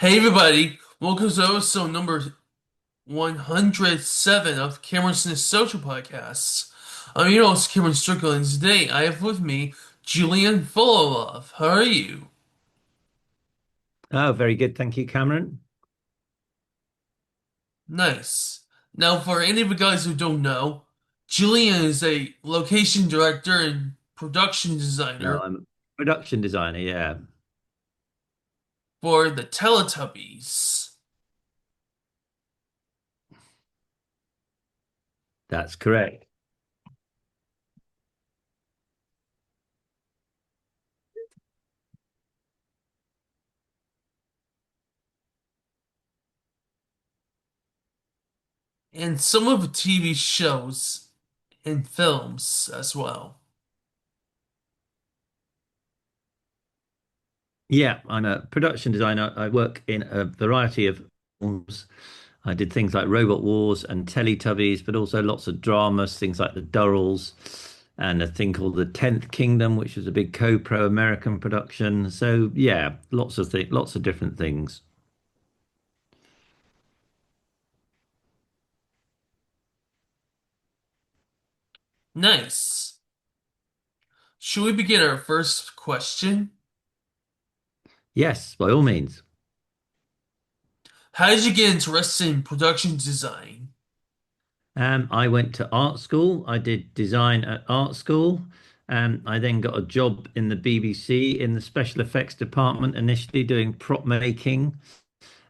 Hey everybody, welcome to episode number 107 of Cameron's Social Podcasts. I'm your host, Cameron Strickland, and today I have with me Julian Fullalove. How are you? Oh, very good. Thank you, Cameron. Nice. Now, for any of you guys who don't know, Julian is a location director and production No, designer I'm a production designer. Yeah, for the Teletubbies. that's correct. And some of the TV shows and films as well. Yeah, I'm a production designer. I work in a variety of forms. I did things like Robot Wars and Teletubbies, but also lots of dramas, things like The Durrells and a thing called The Tenth Kingdom, which was a big co-pro American production. So yeah, lots of different things. Nice. Should we begin our first question? Yes, by all means. How did you get interested in production design? I went to art school. I did design at art school. I then got a job in the BBC in the special effects department, initially doing prop making.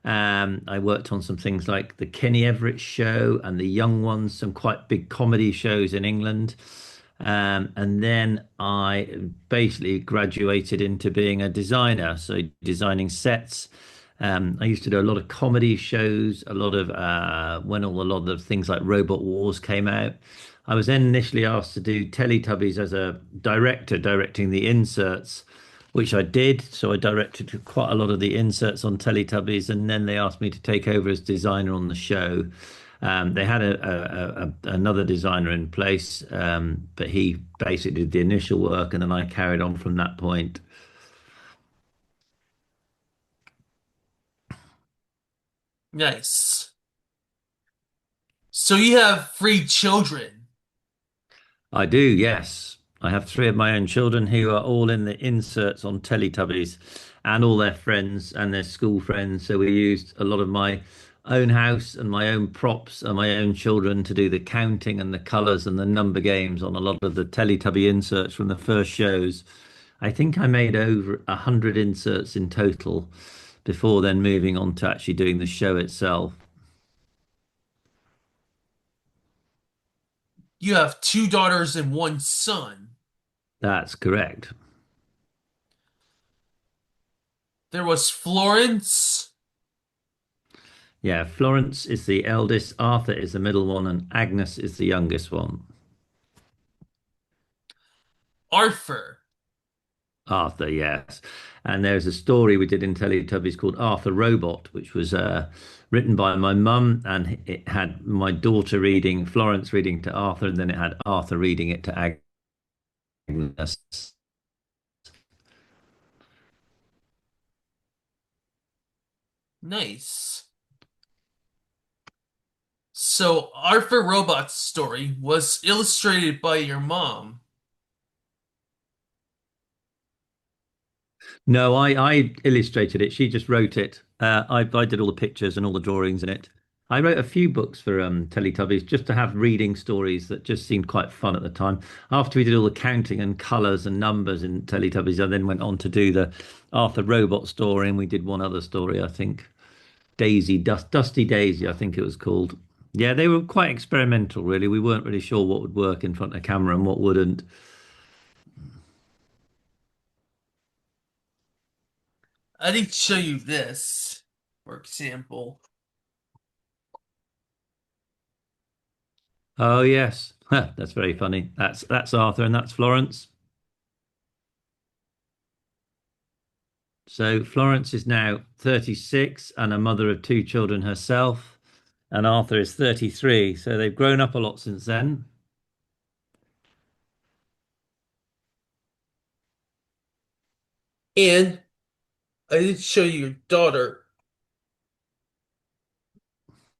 I worked on some things like the Kenny Everett show and the Young Ones, some quite big comedy shows in England. And then I basically graduated into being a designer, so designing sets. I used to do a lot of comedy shows, a lot of when all a lot of things like Robot Wars came out. I was then initially asked to do Teletubbies as a director, directing the inserts, which I did. So I directed quite a lot of the inserts on Teletubbies, and then they asked me to take over as designer on the show. They had another designer in place, but he basically did the initial work, and then I carried on from that point. Nice. So you have three children. I do, yes. I have three of my own children who are all in the inserts on Teletubbies and all their friends and their school friends. So we used a lot of my own house and my own props and my own children to do the counting and the colours and the number games on a lot of the Teletubby inserts from the first shows. I think I made over 100 inserts in total before then moving on to actually doing the show itself. You have two daughters and one son. That's correct. There was Florence, Yeah, Florence is the eldest, Arthur is the middle one, and Agnes is the youngest one. Arthur. Arthur, yes. And there's a story we did in Teletubbies called Arthur Robot, which was written by my mum, and it had my daughter reading, Florence reading to Arthur, and then it had Arthur reading it to Agnes. Nice. So Arthur Robot's story was illustrated by your mom. No, I illustrated it. She just wrote it. I did all the pictures and all the drawings in it. I wrote a few books for Teletubbies just to have reading stories that just seemed quite fun at the time. After we did all the counting and colours and numbers in Teletubbies, I then went on to do the Arthur Robot story, and we did one other story, I think. Dusty Daisy, I think it was called. Yeah, they were quite experimental, really. We weren't really sure what would work in front of camera and what wouldn't. I did show you this, for example. Oh yes, that's very funny. That's Arthur and that's Florence. So Florence is now 36 and a mother of two children herself, and Arthur is 33. So they've grown up a lot since then. And I did show you your daughter.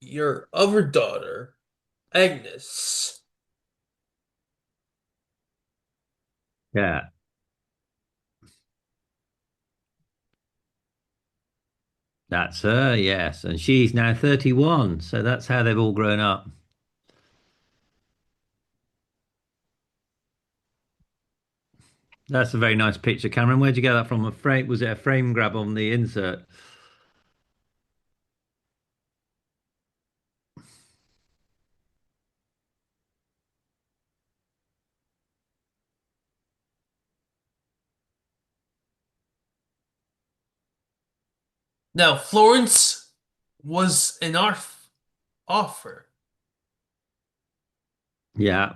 your other daughter, Agnes. Yeah, that's her, yes. And she's now 31, so that's how they've all grown up. That's a very nice picture, Cameron. Where'd you get that from? A frame? Was it a frame grab on the insert? Now, Florence was an offer. Yeah.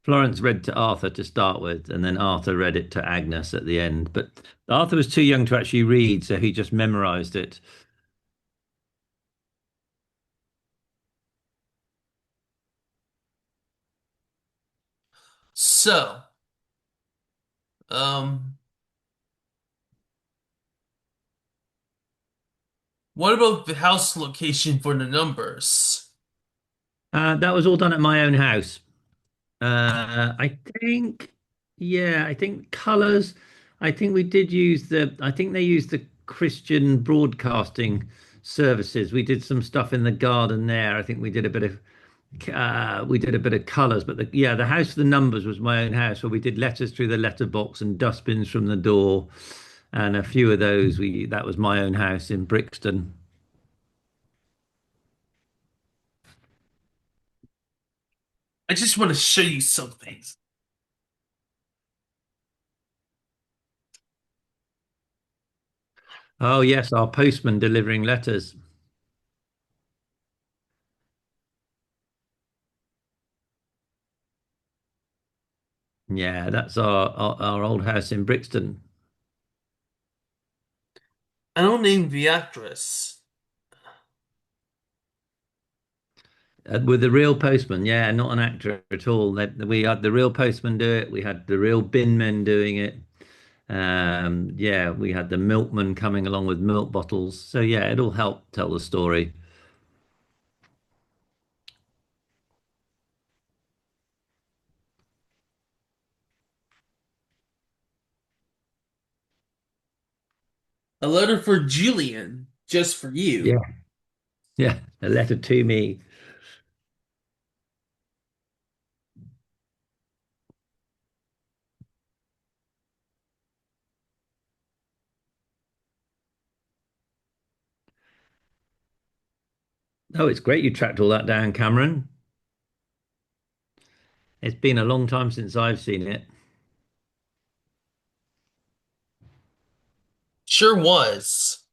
Florence read to Arthur to start with, and then Arthur read it to Agnes at the end. But Arthur was too young to actually read, so he just memorized it. So, um, what about the house location for the numbers? That was all done at my own house. I think, yeah, I think colors. I think we did use I think they used the Christian broadcasting services. We did some stuff in the garden there. I think we did a bit of colors, but yeah, the house for the numbers was my own house where we did letters through the letterbox and dustbins from the door. And a few of those, that was my own house in Brixton. I just want to show you something. Oh, yes, our postman delivering letters. Yeah, that's our old house in Brixton. I don't name the actress. With the real postman, yeah, not an actor at all. We had the real postman do it. We had the real bin men doing it. Yeah, we had the milkman coming along with milk bottles. So yeah, it all helped tell the story. A letter for Julian, just for you. Yeah, yeah, a letter to me. Oh, it's great you tracked all that down, Cameron. It's been a long time since I've seen it. Sure was.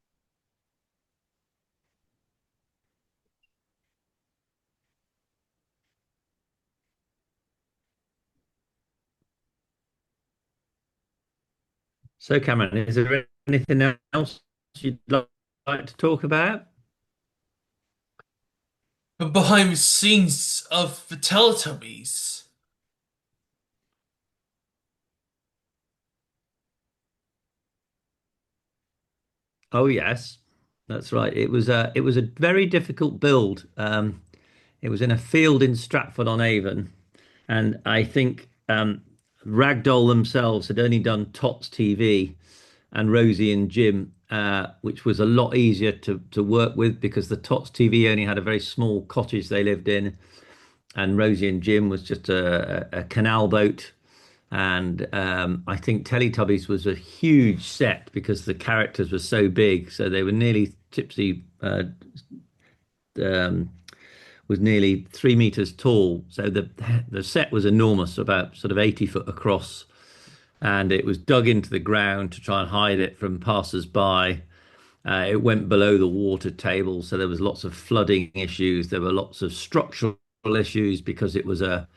So, Cameron, is there anything else you'd like to talk about? But behind the scenes of the Teletubbies. Oh, yes, that's right. It was a very difficult build. It was in a field in Stratford on Avon, and I think Ragdoll themselves had only done Tots TV and Rosie and Jim, which was a lot easier to work with because the Tots TV only had a very small cottage they lived in, and Rosie and Jim was just a canal boat. And I think Teletubbies was a huge set because the characters were so big. So they were nearly Tipsy um, was nearly 3 meters tall. So the set was enormous, about sort of 80 foot across, and it was dug into the ground to try and hide it from passers-by. It went below the water table, so there was lots of flooding issues. There were lots of structural issues because it was a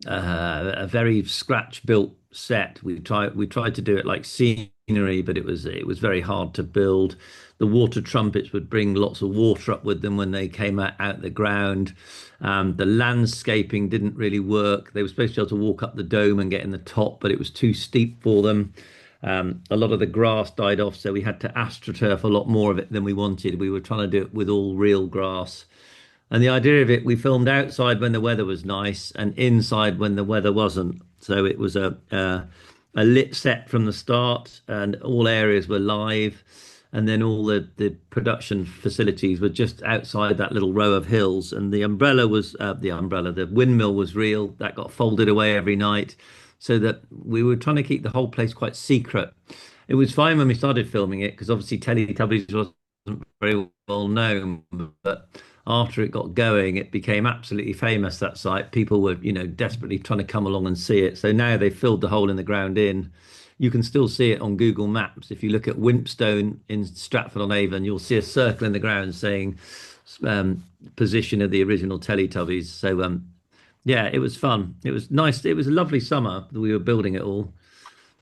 very scratch built set. We tried to do it like scenery, but it was very hard to build. The water trumpets would bring lots of water up with them when they came out the ground. The landscaping didn't really work. They were supposed to be able to walk up the dome and get in the top, but it was too steep for them. A lot of the grass died off, so we had to astroturf a lot more of it than we wanted. We were trying to do it with all real grass. And the idea of it, we filmed outside when the weather was nice and inside when the weather wasn't. So it was a lit set from the start, and all areas were live. And then all the production facilities were just outside that little row of hills. And the umbrella was the windmill was real. That got folded away every night, so that we were trying to keep the whole place quite secret. It was fine when we started filming it because obviously Teletubbies wasn't very well known, but after it got going, it became absolutely famous, that site. People were, desperately trying to come along and see it. So now they filled the hole in the ground in. You can still see it on Google Maps. If you look at Wimpstone in Stratford-on-Avon, you'll see a circle in the ground saying position of the original Teletubbies. So yeah, it was fun. It was nice. It was a lovely summer that we were building it all.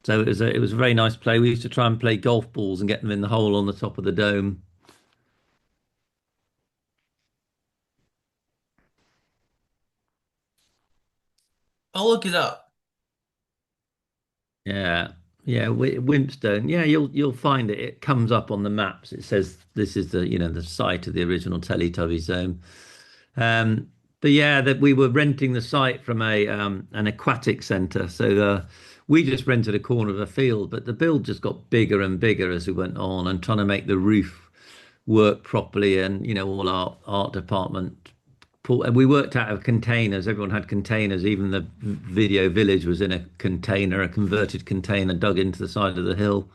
So it was a very nice play. We used to try and play golf balls and get them in the hole on the top of the dome. I'll look it up. Yeah, yeah, Wimpstone. Yeah, you'll find it. It comes up on the maps. It says this is the site of the original Teletubbies Zone. Um, but yeah, that we were renting the site from a an aquatic centre. So we just rented a corner of a field, but the build just got bigger and bigger as we went on, and trying to make the roof work properly, and all our art department and we worked out of containers. Everyone had containers. Even the video village was in a container, a converted container dug into the side of the hill.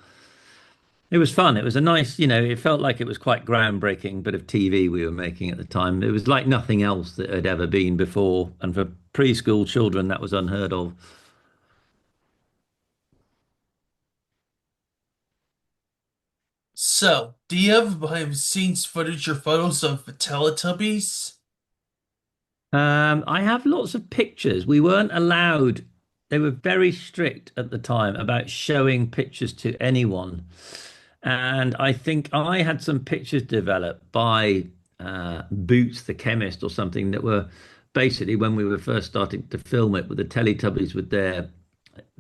It was fun. It was a nice, it felt like it was quite groundbreaking bit of TV we were making at the time. It was like nothing else that had ever been before. And for preschool children, that was unheard of. So, do you have behind the scenes footage or photos of the Teletubbies? I have lots of pictures. We weren't allowed, they were very strict at the time about showing pictures to anyone. And I think I had some pictures developed by Boots the chemist or something that were basically when we were first starting to film it with the Teletubbies with their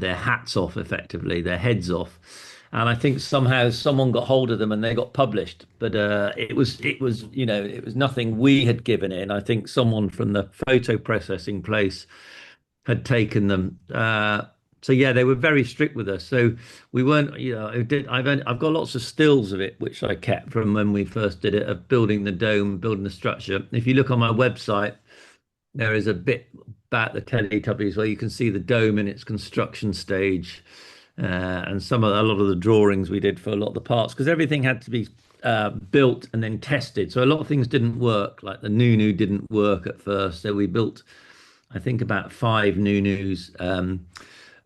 hats off, effectively, their heads off. And I think somehow someone got hold of them and they got published. But it was nothing we had given in. I think someone from the photo processing place had taken them. So yeah, they were very strict with us. So we weren't, I've got lots of stills of it which I kept from when we first did it, of building the dome, building the structure. If you look on my website, there is a bit about the Teletubbies where you can see the dome in its construction stage, and a lot of the drawings we did for a lot of the parts, because everything had to be built and then tested. So a lot of things didn't work, like the Nunu didn't work at first. So we built, I think, about five Nunus.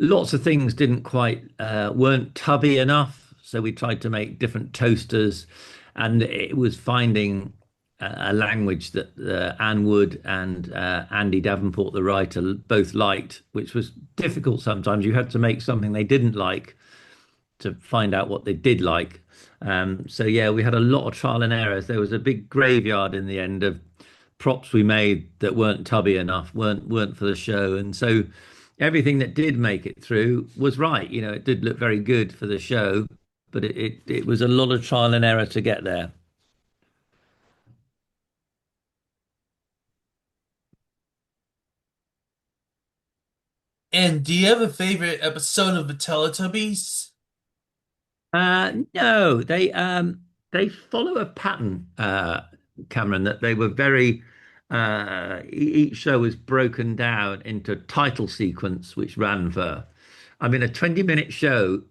Lots of things didn't quite weren't tubby enough, so we tried to make different toasters, and it was finding a language that Anne Wood and Andy Davenport, the writer, both liked, which was difficult sometimes. You had to make something they didn't like to find out what they did like. So yeah, we had a lot of trial and errors. There was a big graveyard in the end of props we made that weren't tubby enough, weren't for the show, and so everything that did make it through was right. It did look very good for the show, but it was a lot of trial and error to get there. And do you have a favorite episode of the Teletubbies? No, they follow a pattern, Cameron, that they were very each show was broken down into title sequence, which ran for, I mean, a 20-minute show,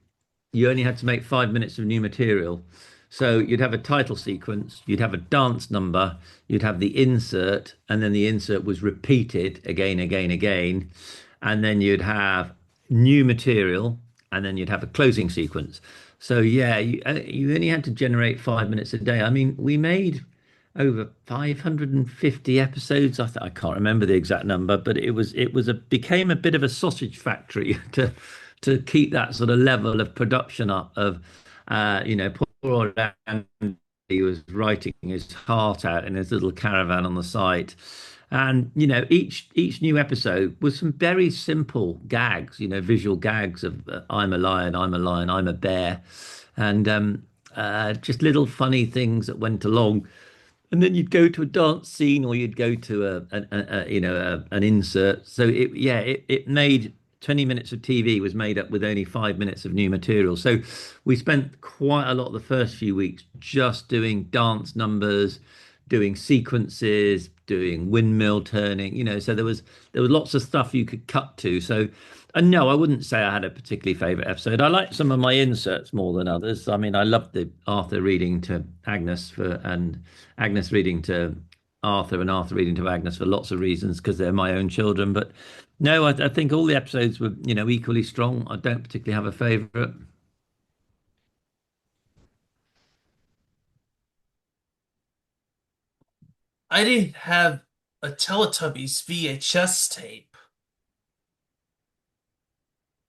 you only had to make 5 minutes of new material. So you'd have a title sequence, you'd have a dance number, you'd have the insert, and then the insert was repeated again, again, again. And then you'd have new material, and then you'd have a closing sequence. So yeah, you only had to generate 5 minutes a day. I mean, we made over 550 episodes. I can't remember the exact number, but it became a bit of a sausage factory to keep that sort of level of production up. Poor old Andy was writing his heart out in his little caravan on the site. And each new episode was some very simple gags, visual gags of I'm a lion, I'm a lion, I'm a bear, and just little funny things that went along. And then you'd go to a dance scene, or you'd go to an insert. So it made 20 minutes of TV was made up with only 5 minutes of new material. So we spent quite a lot of the first few weeks just doing dance numbers, doing sequences, doing windmill turning. So there was lots of stuff you could cut to. So, and no, I wouldn't say I had a particularly favorite episode. I liked some of my inserts more than others. I mean, I loved the Arthur reading to Agnes and Agnes reading to Arthur and Arthur reading to Agnes for lots of reasons because they're my own children. But no, I think all the episodes were, equally strong. I don't particularly have a favorite. I didn't have a Teletubbies VHS tape.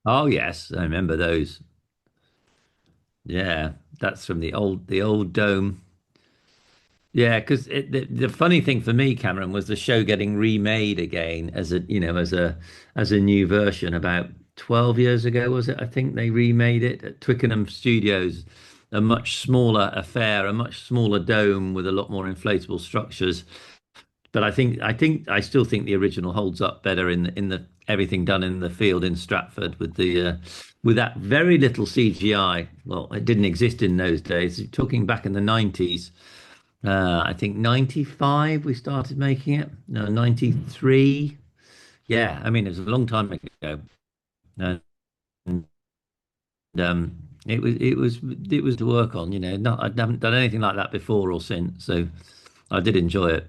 Oh yes, I remember those. Yeah, that's from the old dome. Yeah, because the funny thing for me, Cameron, was the show getting remade again as a new version about 12 years ago, was it? I think they remade it at Twickenham Studios, a much smaller affair, a much smaller dome with a lot more inflatable structures. But I still think the original holds up better in the everything done in the field in Stratford with that very little CGI. Well, it didn't exist in those days. Talking back in the 90s. I think 95 we started making it. No, 93. Yeah, I mean it was a long time ago. And um it was to work on, Not I haven't done anything like that before or since. So I did enjoy it.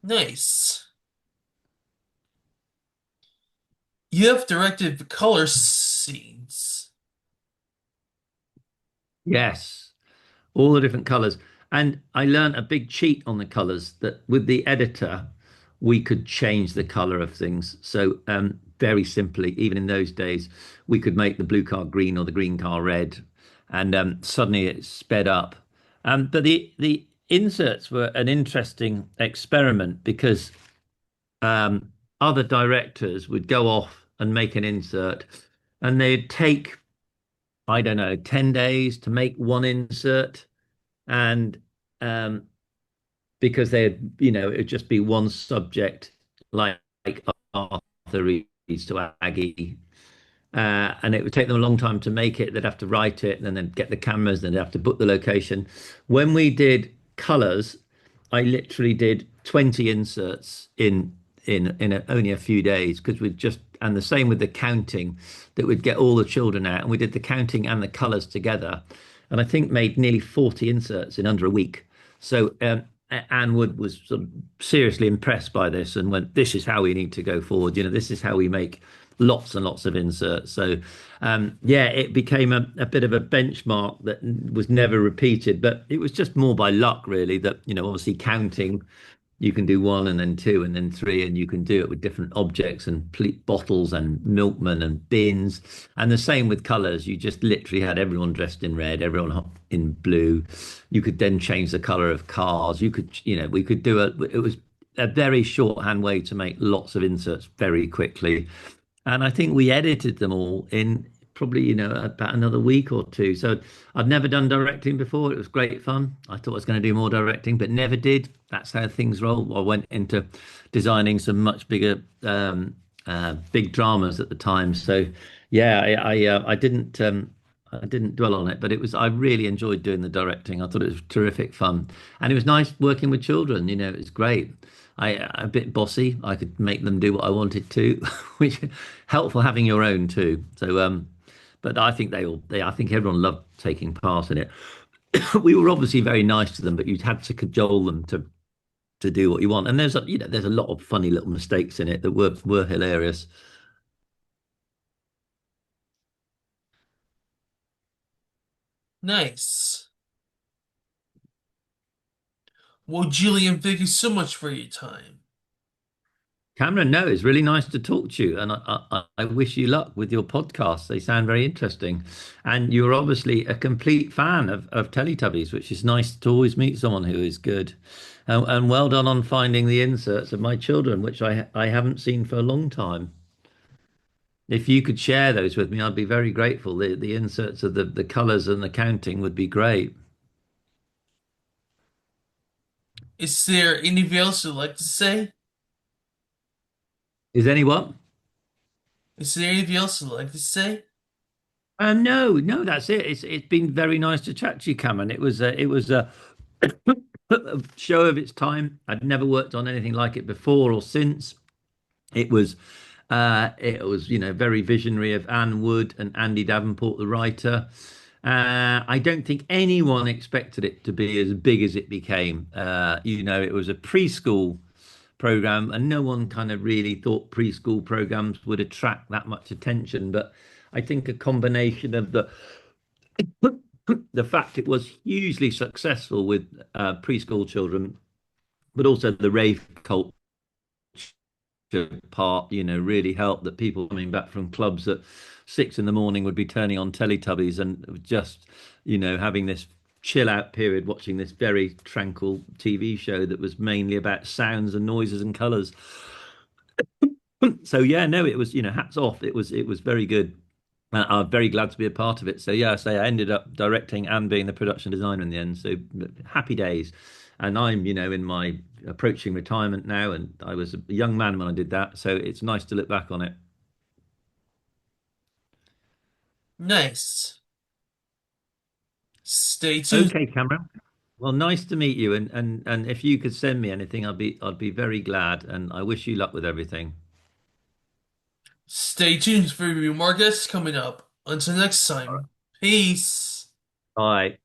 Nice. You have directed the color scenes. Yes. All the different colors. And I learned a big cheat on the colors that with the editor, we could change the color of things. So, very simply, even in those days, we could make the blue car green or the green car red, and suddenly it sped up. But the inserts were an interesting experiment because um, other directors would go off and make an insert, and they'd take, I don't know, 10 days to make one insert and um, because it'd just be one subject, like Arthur reads to Aggie, and it would take them a long time to make it. They'd have to write it, and then they'd get the cameras, then they'd have to book the location. When we did colors, I literally did 20 inserts in only a few days because we just and the same with the counting that would get all the children out, and we did the counting and the colors together, and I think made nearly 40 inserts in under a week. So Anne Wood was sort of seriously impressed by this and went, "This is how we need to go forward. This is how we make lots and lots of inserts." So, yeah, it became a bit of a benchmark that was never repeated, but it was just more by luck, really, that, obviously counting, you can do one and then two and then three, and you can do it with different objects and bottles and milkmen and bins. And the same with colors. You just literally had everyone dressed in red, everyone in blue. You could then change the color of cars. We could it was a very shorthand way to make lots of inserts very quickly. And I think we edited them all in probably, about another week or two. So I'd never done directing before. It was great fun. I thought I was going to do more directing, but never did. That's how things roll. I went into designing some much bigger, big dramas at the time. So yeah, I didn't dwell on it, but I really enjoyed doing the directing. I thought it was terrific fun, and it was nice working with children. It was great. A bit bossy. I could make them do what I wanted to, which helpful having your own too. So, but I think I think everyone loved taking part in it. We were obviously very nice to them, but you'd had to cajole them to do what you want. And there's a lot of funny little mistakes in it that were hilarious. Nice. Well, Julian, thank you so much for your time. Cameron, no, it's really nice to talk to you, and I wish you luck with your podcasts. They sound very interesting, and you're obviously a complete fan of Teletubbies, which is nice to always meet someone who is good. And well done on finding the inserts of my children, which I haven't seen for a long time. If you could share those with me, I'd be very grateful. The inserts of the colours and the counting would be great. Is there anything else you'd like to say? Is anyone? Is there anything else you'd like to say? No, no, that's it. It's been very nice to chat to you, Cameron. It was a a show of its time. I'd never worked on anything like it before or since. It was very visionary of Anne Wood and Andy Davenport, the writer. I don't think anyone expected it to be as big as it became. It was a preschool program, and no one kind of really thought preschool programs would attract that much attention. But I think a combination of the fact it was hugely successful with preschool children, but also the rave culture part, really helped that people coming back from clubs at 6 in the morning would be turning on Teletubbies and just, having this chill out period watching this very tranquil TV show that was mainly about sounds and noises and colors. So yeah, no, it was, hats off. It was very good. I'm very glad to be a part of it. So yeah, I say I ended up directing and being the production designer in the end. So happy days. And I'm, in my approaching retirement now, and I was a young man when I did that. So it's nice to look back on it. Nice. Stay tuned. Okay, Cameron. Well, nice to meet you. And if you could send me anything, I'd be very glad. And I wish you luck with everything. Stay tuned for more guests coming up. Until next time. Peace. Bye.